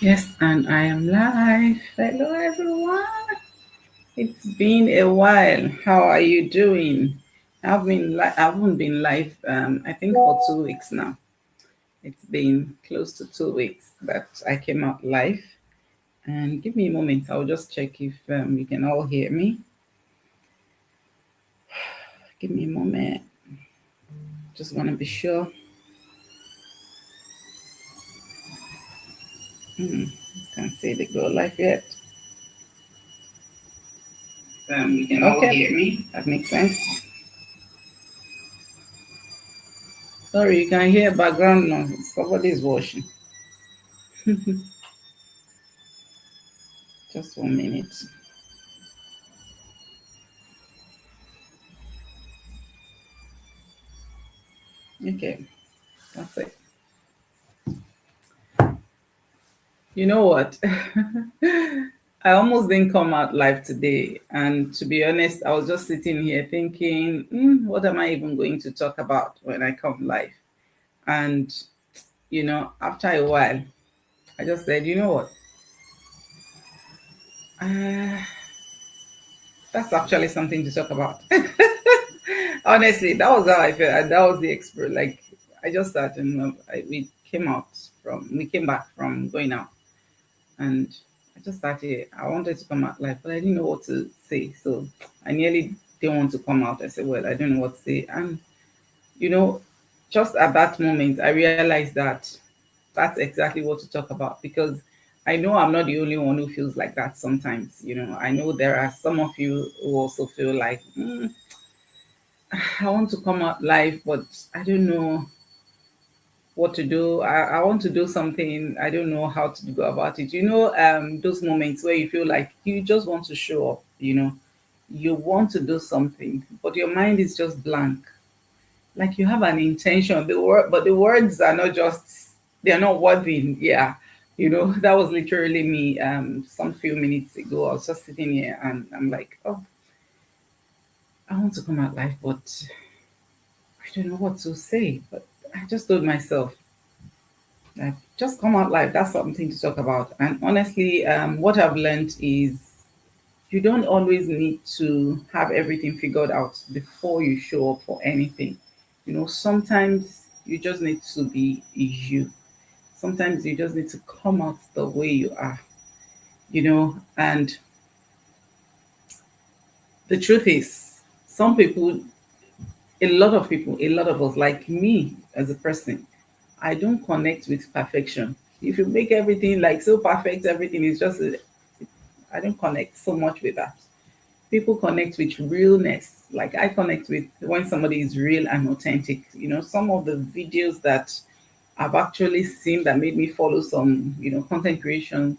Yes, and I am live. Hello, everyone. It's been a while. How are you doing? I haven't been live. I think for 2 weeks now. It's been close to 2 weeks that I came out live. And give me a moment. I'll just check if you can all hear me. Give me a moment. Just want to be sure. Can't say the go live yet. You can all hear me. That makes sense. Sorry, you can hear background noise. Somebody's washing. Just 1 minute. Okay, that's it. You know what? I almost didn't come out live today. And to be honest, I was just sitting here thinking, what am I even going to talk about when I come live? And, after a while, I just said, you know what? Uh, that's actually something to talk about. Honestly, that was how I felt. And that was the experience. Like, I just sat and we came back from going out. And I just started. I wanted to come out live, but I didn't know what to say. So I nearly didn't want to come out. I said, well, I don't know what to say. And, you know, just at that moment, I realized that that's exactly what to talk about because I know I'm not the only one who feels like that sometimes. I know there are some of you who also feel like, I want to come out live, but I don't know what to do. I want to do something. I don't know how to go about it. Those moments where you feel like you just want to show up, you want to do something, but your mind is just blank. Like you have an intention, but the words are not just, they're not worthy. Yeah. That was literally me. Some few minutes ago, I was just sitting here and I'm like, oh, I want to come out live, but I don't know what to say. But I just told myself, like, just come out live. That's something to talk about. And honestly, what I've learned is you don't always need to have everything figured out before you show up for anything. Sometimes you just need to be you. Sometimes you just need to come out the way you are, and the truth is, some people, a lot of us, like me as a person, I don't connect with perfection. If you make everything like so perfect, everything is just, I don't connect so much with that. People connect with realness. Like I connect with when somebody is real and authentic. Some of the videos that I've actually seen that made me follow some, content creator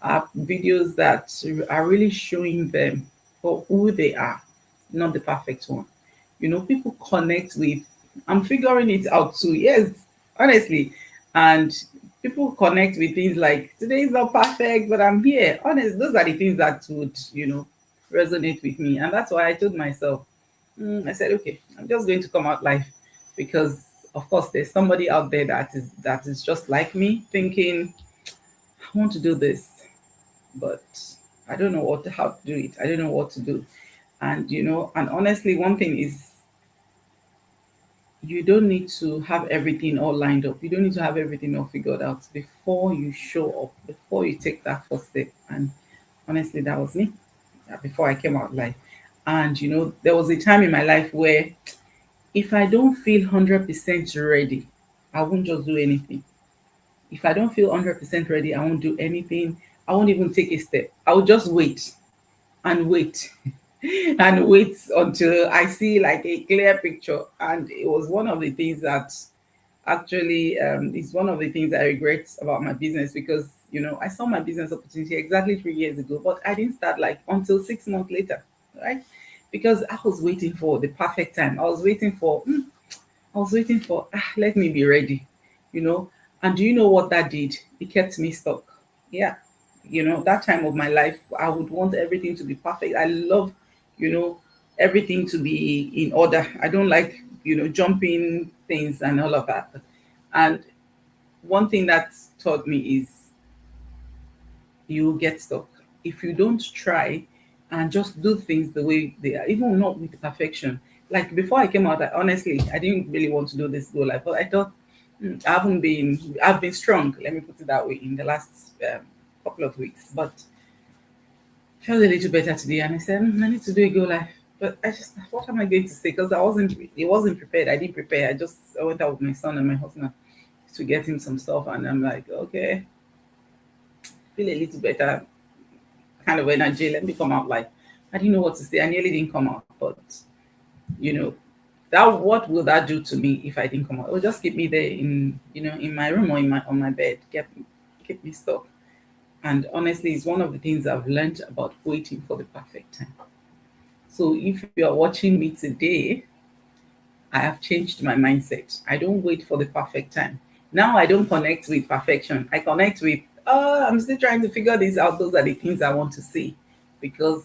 videos that are really showing them for who they are, not the perfect one. People connect with, I'm figuring it out too, yes, honestly. And people connect with things like, today is not perfect, but I'm here. Honest, those are the things that would, resonate with me. And that's why I told myself, I said, okay, I'm just going to come out live because, of course, there's somebody out there that is just like me, thinking, I want to do this, but I don't know how to do it. I don't know what to do. And honestly, one thing is, you don't need to have everything all lined up. You don't need to have everything all figured out before you show up, before you take that first step. And honestly, that was me before I came out live. And there was a time in my life where if I don't feel 100% ready, I won't just do anything. If I don't feel 100% ready, I won't do anything. I won't even take a step. I will just wait and wait and wait until I see like a clear picture. And it was one of the things that actually is one of the things I regret about my business because I saw my business opportunity exactly 3 years ago, but I didn't start like until 6 months later, right? Because I was waiting for the perfect time. I was waiting for let me be ready, you know. And do you know what that did? It kept me stuck. Yeah. That time of my life, I would want everything to be perfect. I love, you know, everything to be in order. I don't like, jumping things and all of that. And one thing that's taught me is you get stuck if you don't try and just do things the way they are, even not with perfection. Like before I came out, honestly, I didn't really want to do this go live, but I thought I've been strong. Let me put it that way in the last couple of weeks, but felt a little better today, and I said I need to do a go live. But I just, what am I going to say? Because it wasn't prepared. I didn't prepare. I went out with my son and my husband to get him some stuff, and I'm like, okay, feel a little better, kind of energy. Let me come out like I didn't know what to say. I nearly didn't come out, but you know, that what will that do to me if I didn't come out? It will just keep me there in in my room or in my on my bed, keep me stuck. And honestly, it's one of the things I've learned about waiting for the perfect time. So if you are watching me today, I have changed my mindset. I don't wait for the perfect time. Now I don't connect with perfection. I connect with, I'm still trying to figure this out. Those are the things I want to see. Because,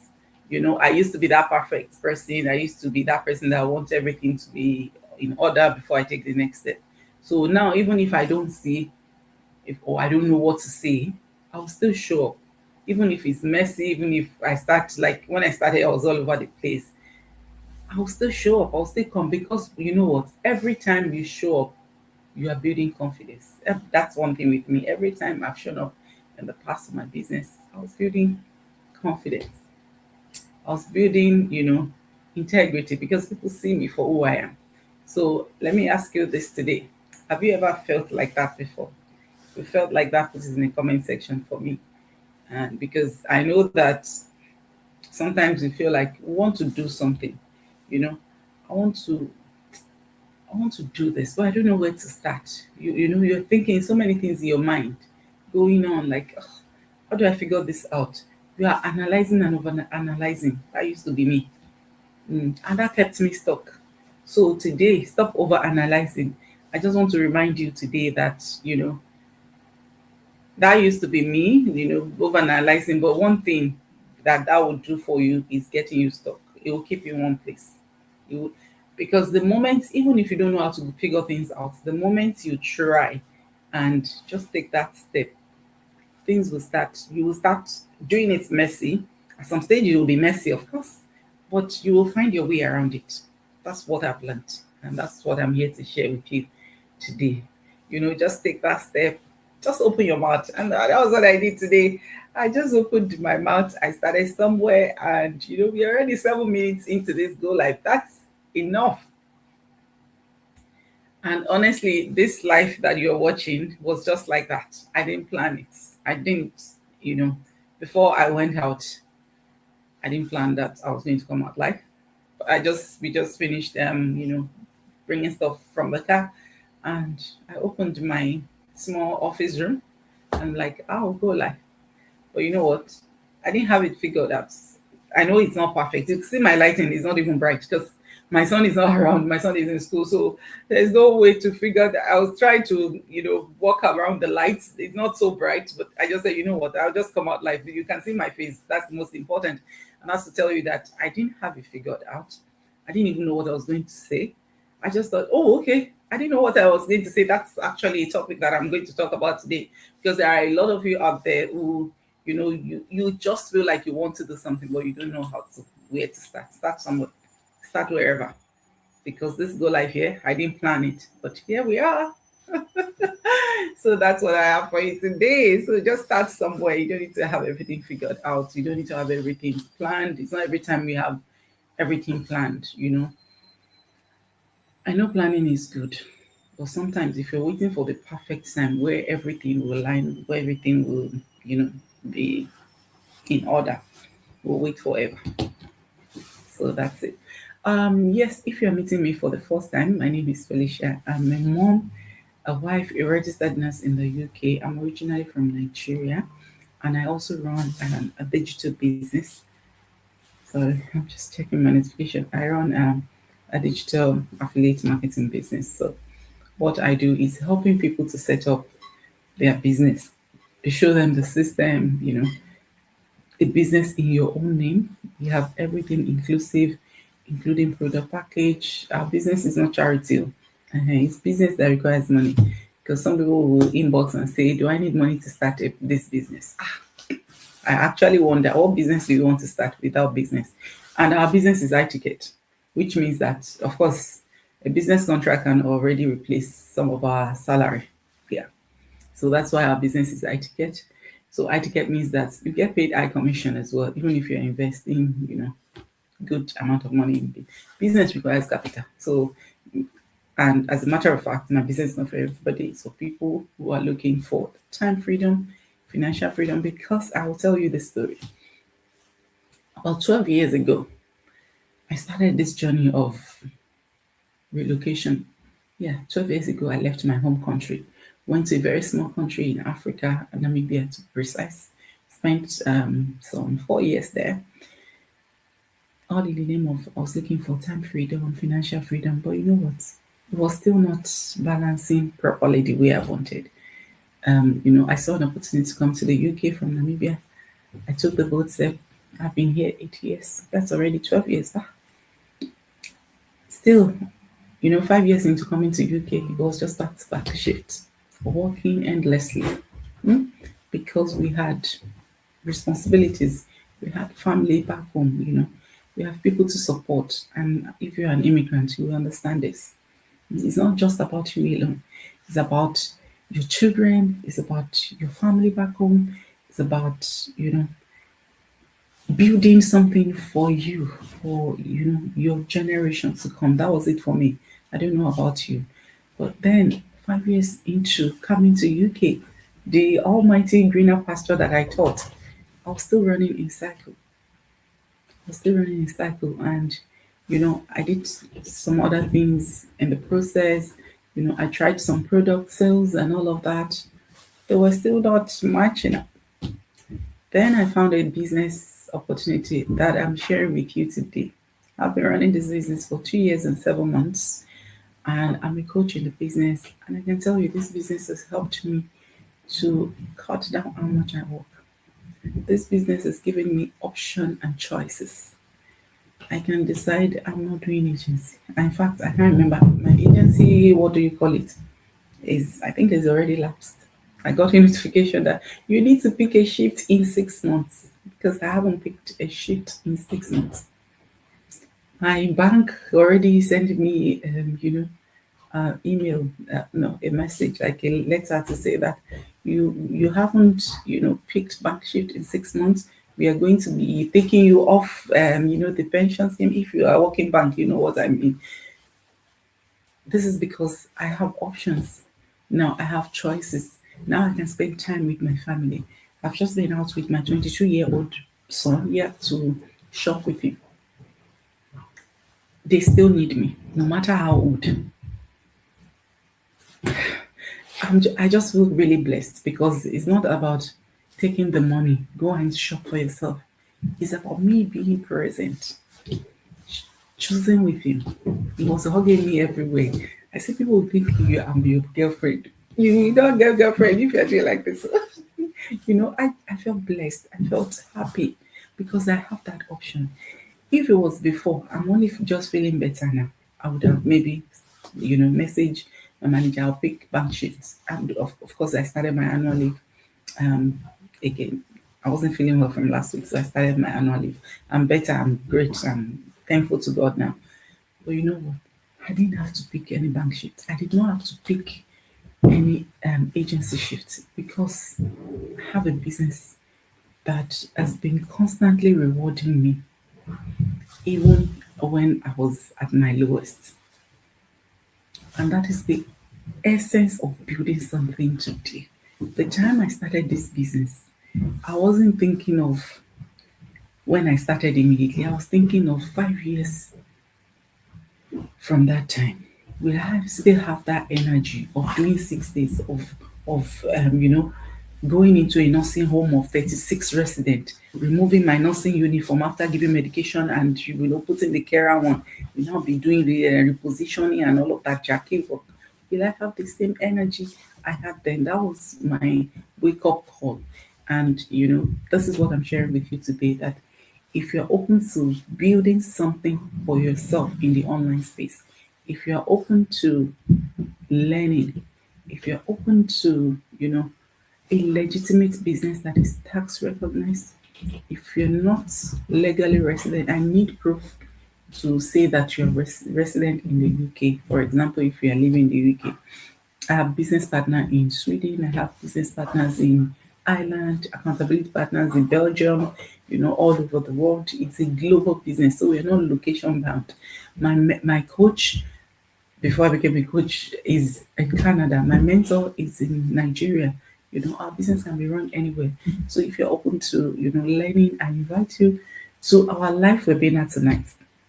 I used to be that perfect person. I used to be that person that wants everything to be in order before I take the next step. So now, even if I don't see, or I don't know what to say, I'll still show up. Even if it's messy, even if I start, like when I started, I was all over the place. I'll still show up. I'll still come because you know what? Every time you show up, you are building confidence. That's one thing with me. Every time I've shown up in the past of my business, I was building confidence. I was building, integrity because people see me for who I am. So let me ask you this today. Have you ever felt like that before? If you felt like that, put it in the comment section for me. And because I know that sometimes you feel like we want to do something, you know, I want to I want to do this, but I don't know where to start. You're thinking so many things in your mind going on, like, "Ugh, how do I figure this out?" You are analyzing and over analyzing. That used to be me. And that kept me stuck. So today, stop over analyzing. I just want to remind you today that, that used to be me, over analyzing. But one thing that will do for you is getting you stuck. It will keep you in one place. It will, because the moment, even if you don't know how to figure things out, the moment you try and just take that step, things will start. You will start doing it messy. At some stage, it will be messy, of course, but you will find your way around it. That's what I've learned, and that's what I'm here to share with you today. Just take that step, just open your mouth. And that was what I did today. I just opened my mouth. I started somewhere, and we're already 7 minutes into this go live. That's enough. And honestly, this life that you're watching was just like that. I didn't plan it. I didn't, you know, before I went out, I didn't plan that I was going to come out live. We just finished bringing stuff from the car, and I opened my small office room and like I'll go live. But you know what? I didn't have it figured out. I know it's not perfect. You see my lighting is not even bright because my son is not around. My son is in school. So there's no way to figure that. I was trying to, walk around the lights. It's not so bright, but I just said, you know what, I'll just come out live. You can see my face. That's the most important. And that's to tell you that I didn't have it figured out. I didn't even know what I was going to say. I just thought, oh, okay. I didn't know what I was going to say. That's actually a topic that I'm going to talk about today because there are a lot of you out there who you just feel like you want to do something, but you don't know where to start. Start somewhere, start wherever. Because this go live here, I didn't plan it, but here we are. So that's what I have for you today. So just start somewhere. You don't need to have everything figured out. You don't need to have everything planned. It's not every time we have everything planned. I know planning is good, but sometimes if you're waiting for the perfect time where everything will line, where everything will, be in order, we'll wait forever. So that's it. Yes, if you're meeting me for the first time, my name is Felicia. I'm a mom, a wife, a registered nurse in the UK. I'm originally from Nigeria, and I also run a digital business. Sorry, I'm just checking my notification. I run a digital affiliate marketing business. So what I do is helping people to set up their business, to show them the system, a business in your own name. We have everything inclusive, including product package. Our business is not charity. It's business that requires money Because some people will inbox and say, "Do I need money to start this business?" I actually wonder, what business do you want to start without business? And our business is iTicket, which means that, of course, a business contract can already replace some of our salary. Yeah. So that's why our business is iTicket. So iTicket means that you get paid high commission as well, even if you're investing, good amount of money in the business requires capital. So, and as a matter of fact, my business is not for everybody. It's for people who are looking for time freedom, financial freedom. Because I will tell you the story. About 12 years ago, I started this journey of relocation. Yeah, 12 years ago, I left my home country, went to a very small country in Africa, Namibia to be precise. Spent some 4 years there, all in the name of I was looking for time freedom and financial freedom. But you know what? It was still not balancing properly the way I wanted. I saw an opportunity to come to the UK from Namibia. I took the boat step. I've been here 8 years. That's already 12 years. Still, 5 years into coming to UK, it was just back to back shift, working endlessly. Hmm? Because we had responsibilities, we had family back home, we have people to support. And if you're an immigrant, you will understand this. It's not just about you alone, it's about your children, it's about your family back home, it's about, building something for you, for your generation to come. That was it for me. I don't know about you, but then 5 years into coming to UK, the almighty greener pasture that I thought, I was still running in cycle. I was still running in cycle, and I did some other things in the process. I tried some product sales and all of that. They were still not matching up. Then I found a business opportunity that I'm sharing with you today. I've been running this business for 2 years and 7 months, and I'm a coach in the business. And I can tell you, this business has helped me to cut down how much I work. This business has given me option and choices. I can decide I'm not doing agency. In fact, I can't remember my agency. What do you call it? Is I think it's already lapsed. I got a notification that you need to pick a shift in 6 months because I haven't picked a shift in 6 months. My bank already sent me, email, no, a message, like a letter to say that you haven't, picked bank shift in 6 months. We are going to be taking you off, the pension scheme. If you are working bank, you know what I mean. This is because I have options. Now I have choices. Now I can spend time with my family. I've just been out with my 22-year-old son here to shop with him. They still need me, no matter how old. I just feel really blessed because it's not about taking the money, go and shop for yourself. It's about me being present, choosing with him. He was hugging me everywhere. I see people think I'm your girlfriend. You don't get girlfriend if you're doing like this. I felt blessed. I felt happy because I have that option. If it was before, I'm only just feeling better now. I would have maybe, message my manager, I'll pick bank shifts. And of course, I started my annual leave again. I wasn't feeling well from last week, so I started my annual leave. I'm better, I'm great, I'm thankful to God now. But you know what? I didn't have to pick any bank shift. I did not have to pick any agency shifts because I have a business that has been constantly rewarding me, even when I was at my lowest. And that is the essence of building something today. The time I started this business, I wasn't thinking of when I started immediately. I was thinking of 5 years from that time. Will I still have that energy of doing 6 days of going into a nursing home of 36 residents, removing my nursing uniform after giving medication and putting the carer on, will now be doing the repositioning and all of that jacking work. Will I have the same energy I had then? That was my wake up call. And this is what I'm sharing with you today, that if you're open to building something for yourself in the online space, if you're open to learning, if you're open to, a legitimate business that is tax recognized, if you're not legally resident, I need proof to say that you're resident in the UK. For example, if you are living in the UK, I have business partner in Sweden. I have business partners in Ireland, accountability partners in Belgium, all over the world. It's a global business, so we're not location bound. My coach before I became a coach is in Canada. My mentor is in Nigeria. Our business can be run anywhere. So if you're open to, learning, I invite you to our live webinar tonight.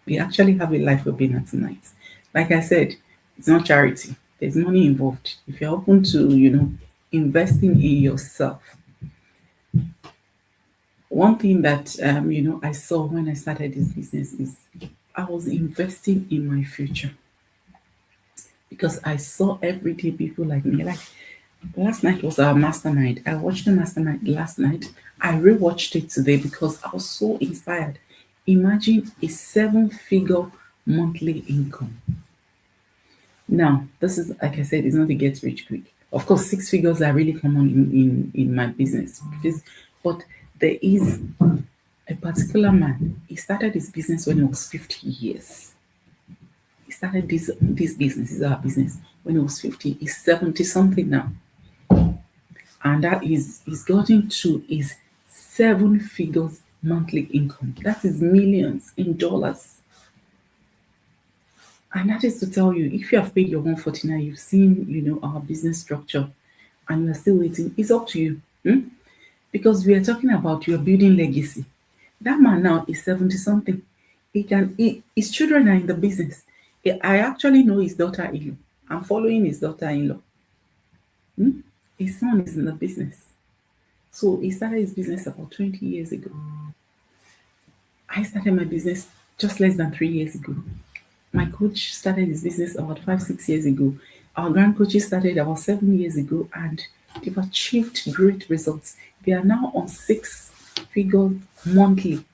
We actually have a live webinar tonight. Like I said, it's not charity. There's money involved. If you're open to, investing in yourself. One thing that I saw when I started this business is I was investing in my future because I saw everyday people like me. Like last night was our mastermind. I watched the mastermind last night. I rewatched it today because I was so inspired. Imagine a seven-figure monthly income. Now, this is like I said, it's not a get rich quick. Of course, six figures are really common in my business. But there is a particular man. He started his business when he was 50 years. He started this business, is our business, when he was 50. He's 70 something now. And that is he's gotten to is seven figures monthly income. That is millions in dollars. And that is to tell you, if you have paid your 149, you've seen, our business structure, and you're still waiting, it's up to you. Because we are talking about you're building legacy. That man now is 70 something. His children are in the business. I actually know his daughter-in-law. I'm following his daughter-in-law. His son is in the business. So he started his business about 20 years ago. I started my business just less than 3 years ago. My coach started his business about 5, 6 years ago. Our grand coaches started about 7 years ago, and they've achieved great results. They are now on six figures monthly.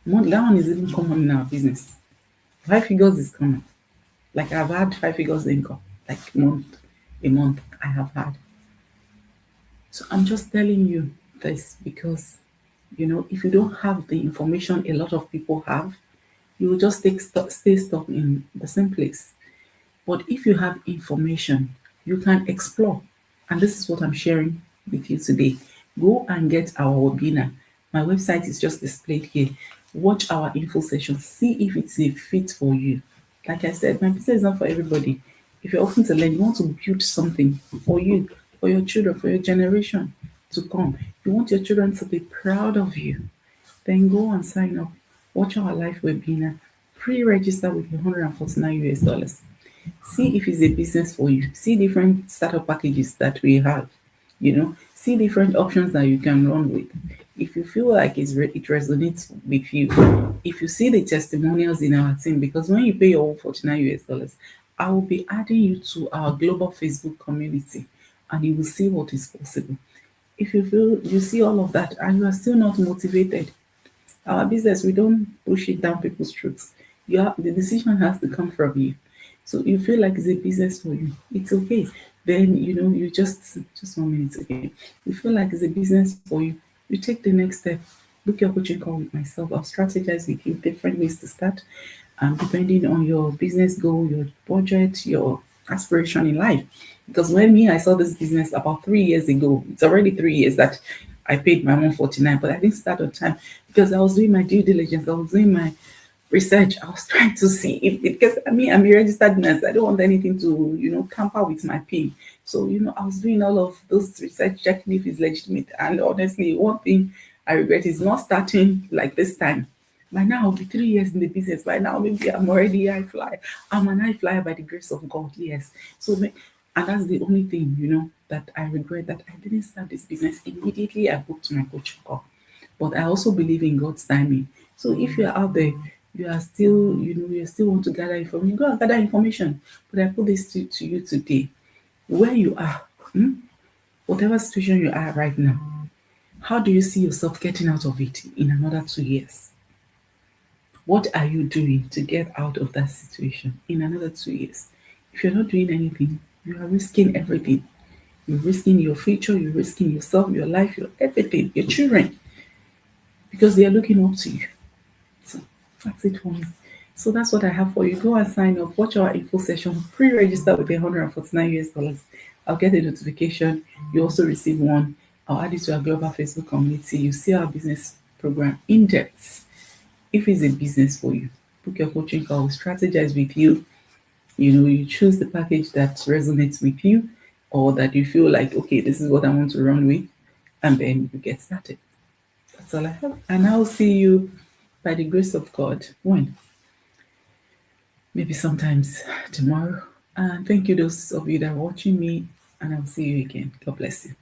That one is even common in our business. 5 figures is common. Like I've had 5 figures income, like a month I have had. So I'm just telling you this because, if you don't have the information a lot of people have, you will just stay stuck in the same place. But if you have information, you can explore. And this is what I'm sharing with you today. Go and get our webinar. My website is just displayed here. Watch our info session. See if it's a fit for you. Like I said, my business is not for everybody. If you're open to learn, you want to build something for you, for your children, for your generation to come. You want your children to be proud of you. Then go and sign up. Watch our live webinar. Pre-register with your $149. See if it's a business for you. See different startup packages that we have. See different options that you can run with. If you feel like it resonates with you, if you see the testimonials in our team, because when you pay your $49, I will be adding you to our global Facebook community, and you will see what is possible. If you feel you see all of that and you are still not motivated, our business, we don't push it down people's throats. The decision has to come from you. So you feel like it's a business for you, it's okay. Then you just 1 minute, okay. You feel like it's a business for you, you take the next step. Book your coaching call with myself. I'll strategize with you different ways to start, depending on your business goal, your budget, your aspiration in life. Because when I saw this business about 3 years ago, it's already 3 years that I paid my 149, but I didn't start on time because I was doing my due diligence. I was doing my research. I was trying to see if because I'm a registered nurse. I don't want anything to, tamper with my pay. So, I was doing all of those research, checking if it's legitimate. And honestly, one thing I regret is not starting like this time. By now, I'll be 3 years in the business. By now, maybe I'm already high flyer. I'm an high flyer by the grace of God, yes. So, and that's the only thing, that I regret, that I didn't start this business immediately. I booked my coaching call. But I also believe in God's timing. So if you're out there, you are still, you still want to gather information, go and gather information. But I put this to you today. Where you are, whatever situation you are right now, how do you see yourself getting out of it in another 2 years? What are you doing to get out of that situation in another 2 years? If you're not doing anything, you are risking everything. You're risking your future, you're risking yourself, your life, your everything, your children, because they are looking up to you. So that's it for me. So that's what I have for you. Go and sign up, watch our info session, pre-register with the $149. I'll get a notification. You also receive one. I'll add it to our global Facebook community. You see our business program in depth. If it's a business for you, book your coaching call, we'll strategize with you. You choose the package that resonates with you, or that you feel like, okay, this is what I want to run with, and then you get started. That's all I have. And I'll see you by the grace of God. When? Maybe sometimes tomorrow. And thank you, those of you that are watching me, and I'll see you again. God bless you.